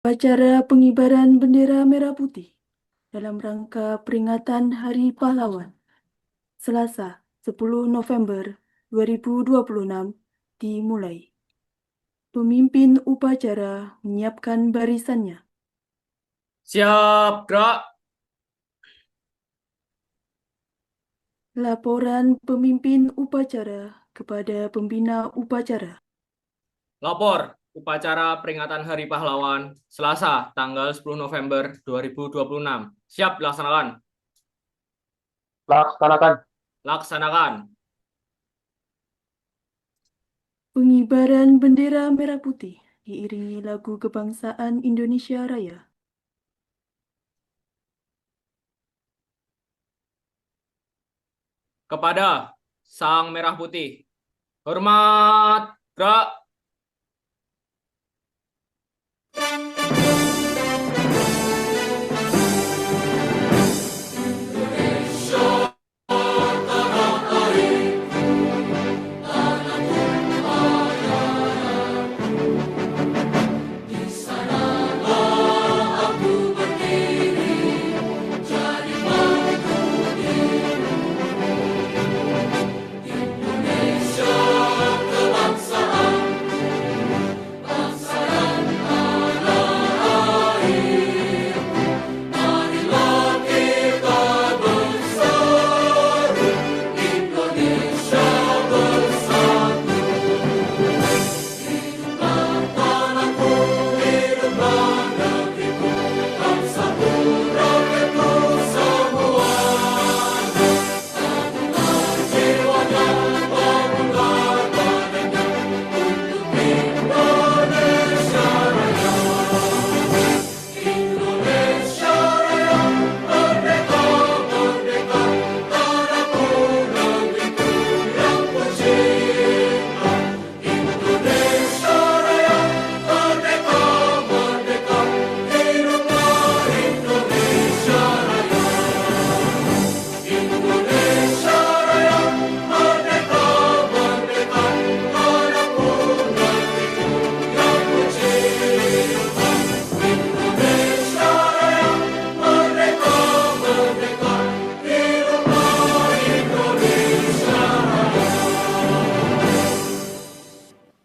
Upacara pengibaran bendera merah putih dalam rangka peringatan Hari Pahlawan, Selasa, 10 November 2026 dimulai. Pemimpin upacara menyiapkan barisannya. Siap, gerak. Laporan pemimpin upacara kepada pembina upacara. Lapor, upacara peringatan Hari Pahlawan, Selasa, tanggal 10 November 2026. Siap dilaksanakan. Laksanakan. Laksanakan. Pengibaran bendera merah putih diiringi lagu kebangsaan Indonesia Raya. Kepada Sang Merah Putih. Hormat, gerak.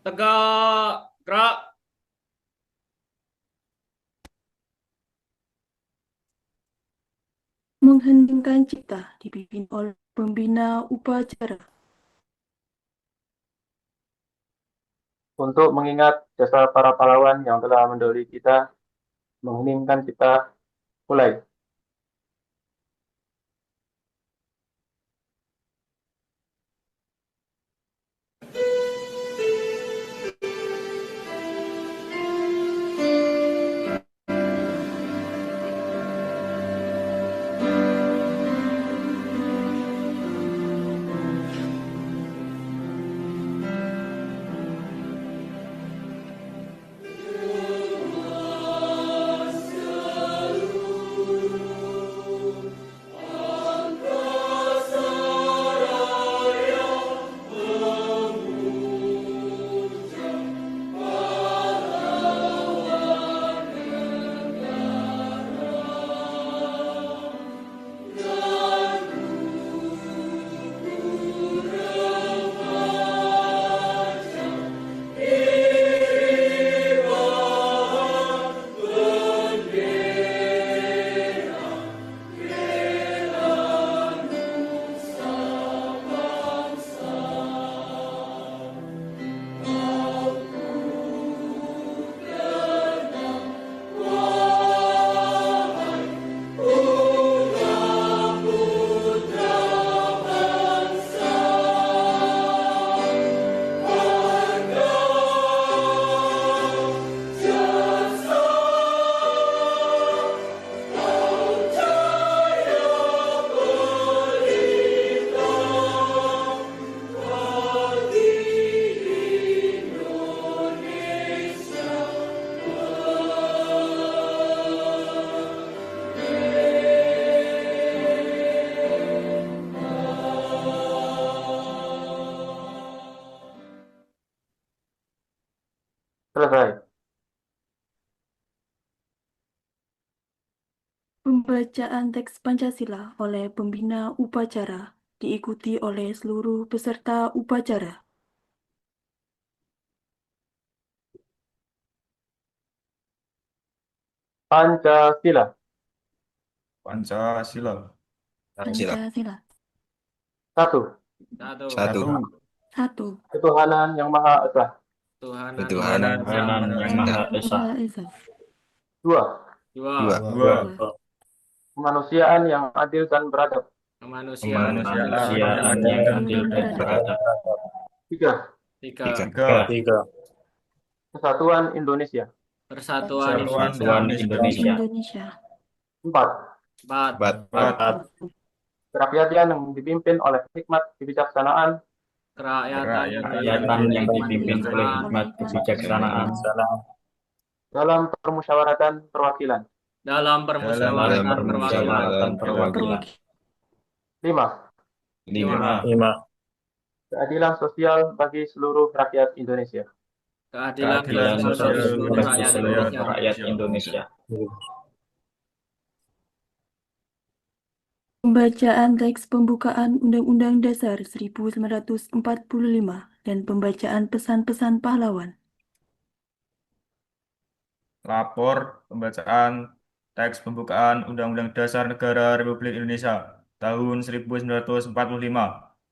Tegak, gerak. Mengheningkan cipta dipimpin oleh pembina upacara. Untuk mengingat jasa para pahlawan yang telah mendahului kita, mengheningkan kita mulai. Selesai. Pembacaan teks Pancasila oleh pembina upacara diikuti oleh seluruh peserta upacara. Pancasila. Pancasila. Pancasila. Satu. Satu. Satu. Satu. Ketuhanan Yang Maha Esa. Tuhan Ketuhanan yang Maha Esa. Maha Esa. Dua. Dua. Dua. Kemanusiaan yang adil dan beradab. Kemanusiaan Kemanusiaan yang adil dan beradab. Tiga. Tiga. Tiga. Kesatuan Indonesia. Persatuan Persatuan Indonesia. Indonesia. Empat. Empat. Empat. Kerakyatan yang dipimpin oleh hikmat kebijaksanaan. Kerakyatan yang dipimpin oleh hikmat kebijaksanaan Dalam permusyawaratan perwakilan. dalam permusyawaratan perwakilan. Lima. Lima. Keadilan sosial bagi seluruh rakyat Indonesia. Keadilan sosial seluruh bagi rakyat seluruh Indonesia. rakyat Indonesia. Pembacaan teks pembukaan Undang-Undang Dasar 1945 dan pembacaan pesan-pesan pahlawan. Lapor pembacaan teks pembukaan Undang-Undang Dasar Negara Republik Indonesia tahun 1945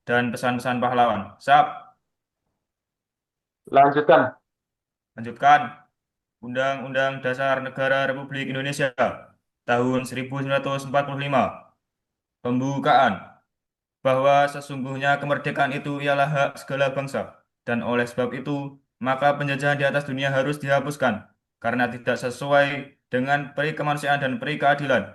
dan pesan-pesan pahlawan. Sap. Lanjutkan. Lanjutkan. Undang-Undang Dasar Negara Republik Indonesia tahun 1945. Pembukaan. Bahwa sesungguhnya kemerdekaan itu ialah hak segala bangsa, dan oleh sebab itu, maka penjajahan di atas dunia harus dihapuskan, karena tidak sesuai dengan peri kemanusiaan dan peri keadilan.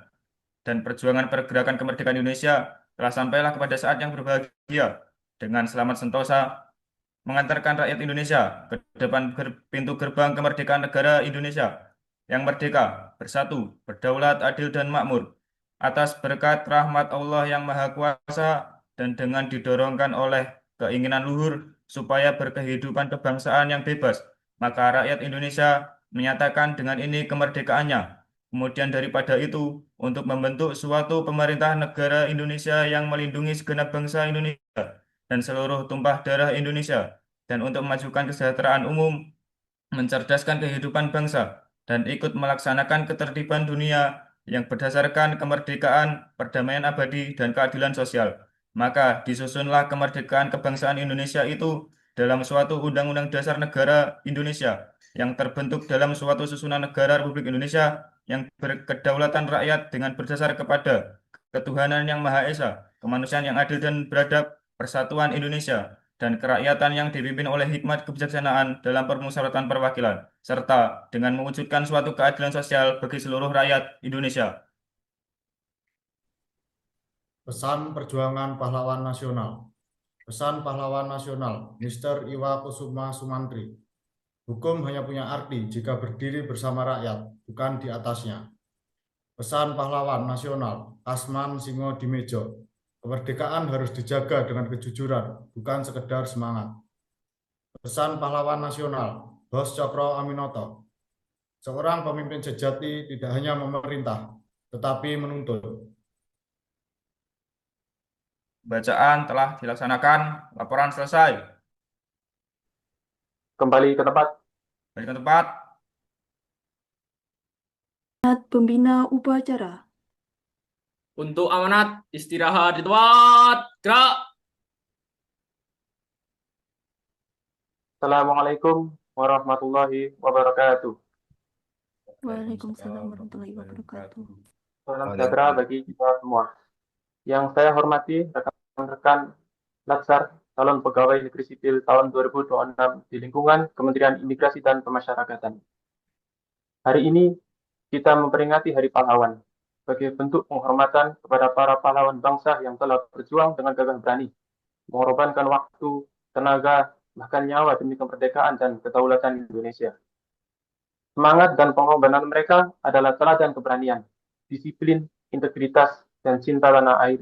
Dan perjuangan pergerakan kemerdekaan Indonesia telah sampailah kepada saat yang berbahagia, dengan selamat sentosa mengantarkan rakyat Indonesia ke depan pintu gerbang kemerdekaan negara Indonesia yang merdeka, bersatu, berdaulat, adil, dan makmur. Atas berkat rahmat Allah yang Maha Kuasa dan dengan didorongkan oleh keinginan luhur supaya berkehidupan kebangsaan yang bebas, maka rakyat Indonesia menyatakan dengan ini kemerdekaannya. Kemudian daripada itu, untuk membentuk suatu pemerintah negara Indonesia yang melindungi segenap bangsa Indonesia dan seluruh tumpah darah Indonesia, dan untuk memajukan kesejahteraan umum, mencerdaskan kehidupan bangsa, dan ikut melaksanakan ketertiban dunia yang berdasarkan kemerdekaan, perdamaian abadi, dan keadilan sosial. Maka disusunlah kemerdekaan kebangsaan Indonesia itu dalam suatu Undang-Undang Dasar Negara Indonesia yang terbentuk dalam suatu susunan negara Republik Indonesia yang berkedaulatan rakyat dengan berdasar kepada ketuhanan yang Maha Esa, kemanusiaan yang adil dan beradab, persatuan Indonesia, dan kerakyatan yang dipimpin oleh hikmat kebijaksanaan dalam permusyawaratan perwakilan, serta dengan mewujudkan suatu keadilan sosial bagi seluruh rakyat Indonesia. Pesan Perjuangan Pahlawan Nasional. Pesan Pahlawan Nasional, Mr. Iwa Kusuma Sumantri. Hukum hanya punya arti jika berdiri bersama rakyat, bukan di atasnya. Pesan Pahlawan Nasional, Kasman Singo Dimejo. Kemerdekaan harus dijaga dengan kejujuran, bukan sekedar semangat. Pesan Pahlawan Nasional, Bos Cokro Aminoto. Seorang pemimpin sejati tidak hanya memerintah, tetapi menuntut. Bacaan telah dilaksanakan, laporan selesai. Kembali ke tempat. Balik ke tempat. Pembina upacara. Untuk amanat, istirahat di tempat. Gerak. Assalamualaikum warahmatullahi wabarakatuh. Waalaikumsalam warahmatullahi wabarakatuh. Salam sejahtera bagi kita semua. Yang saya hormati rekan-rekan Latsar calon pegawai negeri sipil tahun 2026 di lingkungan Kementerian Imigrasi dan Pemasyarakatan. Hari ini kita memperingati Hari Pahlawan sebagai bentuk penghormatan kepada para pahlawan bangsa yang telah berjuang dengan gagah berani, mengorbankan waktu, tenaga, bahkan nyawa demi kemerdekaan dan kedaulatan Indonesia. Semangat dan pengorbanan mereka adalah teladan keberanian, disiplin, integritas, dan cinta tanah air.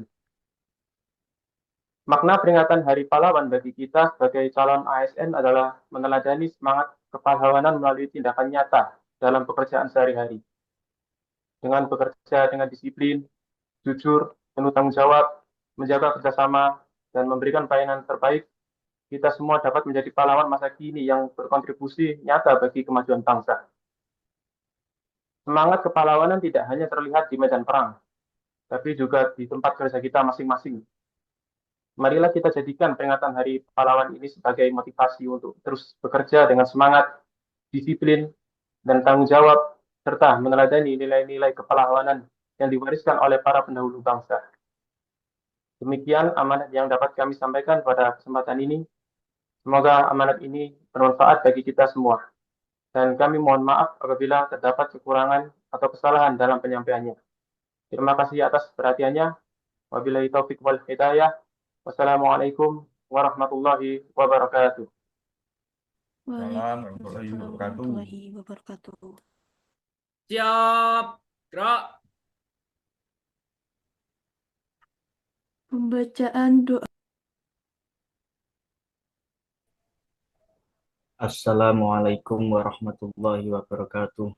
Makna peringatan Hari Pahlawan bagi kita sebagai calon ASN adalah meneladani semangat kepahlawanan melalui tindakan nyata dalam pekerjaan sehari-hari. dengan bekerja dengan disiplin, jujur, penuh tanggung jawab, menjaga kerjasama, dan memberikan pelayanan terbaik, kita semua dapat menjadi pahlawan masa kini yang berkontribusi nyata bagi kemajuan bangsa. Semangat kepahlawanan tidak hanya terlihat di medan perang, tapi juga di tempat kerja kita masing-masing. Marilah kita jadikan peringatan Hari Pahlawan ini sebagai motivasi untuk terus bekerja dengan semangat, disiplin, dan tanggung jawab, serta meneladani nilai-nilai kepahlawanan yang diwariskan oleh para pendahulu bangsa. Demikian amanat yang dapat kami sampaikan pada kesempatan ini. Semoga amanat ini bermanfaat bagi kita semua. Dan kami mohon maaf apabila terdapat kekurangan atau kesalahan dalam penyampaiannya. Terima kasih atas perhatiannya. Wabillahi taufiq wal hidayah. Wassalamualaikum warahmatullahi wabarakatuh. Salam warahmatullahi Waalaikumsalam wabarakatuh. warahmatullahi wabarakatuh. Siap. Gerak. Pembacaan doa. Assalamualaikum warahmatullahi wabarakatuh.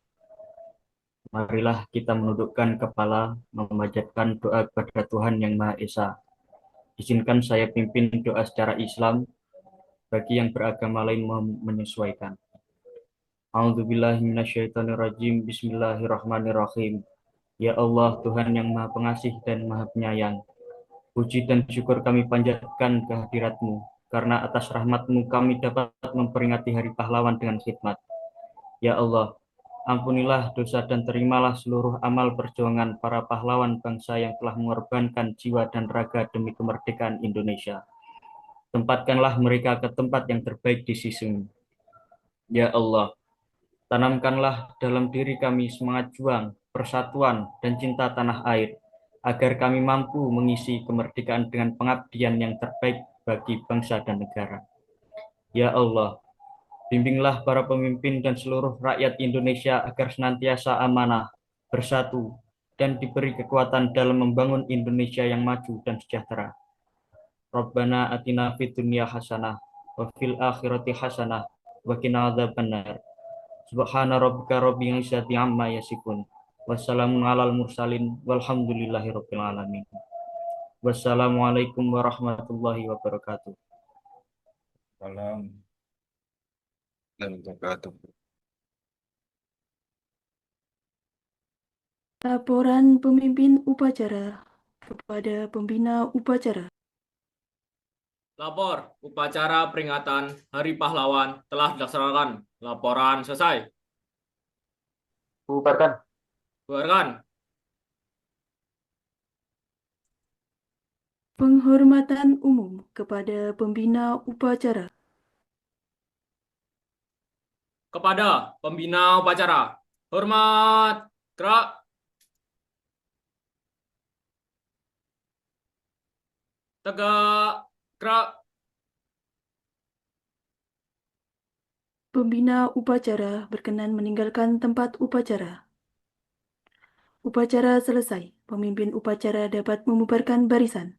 Marilah kita menundukkan kepala, memanjatkan doa kepada Tuhan Yang Maha Esa. Izinkan saya pimpin doa secara Islam, bagi yang beragama lain menyesuaikan. A'udzubillahi minasyaitonirrajim. Bismillahirrahmanirrahim. Ya Allah, Tuhan yang Maha Pengasih dan Maha Penyayang, puji dan syukur kami panjatkan kehadirat-Mu, karena atas rahmat-Mu kami dapat memperingati Hari Pahlawan dengan khidmat. Ya Allah, ampunilah dosa dan terimalah seluruh amal perjuangan para pahlawan bangsa yang telah mengorbankan jiwa dan raga demi kemerdekaan Indonesia. Tempatkanlah mereka ke tempat yang terbaik di sisi-Mu. Ya Allah, tanamkanlah dalam diri kami semangat juang, persatuan, dan cinta tanah air, agar kami mampu mengisi kemerdekaan dengan pengabdian yang terbaik bagi bangsa dan negara. Ya Allah, bimbinglah para pemimpin dan seluruh rakyat Indonesia agar senantiasa amanah, bersatu, dan diberi kekuatan dalam membangun Indonesia yang maju dan sejahtera. Rabbana atina fid dunya hasanah, wa fil akhirati hasanah, wa qina adzabannar. Subhana rabbika rabbil izzati amma yasifun. Wassalamun alal mursalin walhamdulillahi rabbil alamin. Wassalamualaikum warahmatullahi wabarakatuh. Salam warahmatullahi wabarakatuh. Laporan pemimpin upacara kepada pembina upacara. Lapor, upacara peringatan Hari Pahlawan telah dilaksanakan. Laporan selesai. Bubarkan. Bubarkan. Penghormatan umum kepada pembina upacara. Kepada pembina upacara. Hormat. Gerak. Tegak. Gerak. Pembina upacara berkenan meninggalkan tempat upacara. Upacara selesai. Pemimpin upacara dapat membubarkan barisan.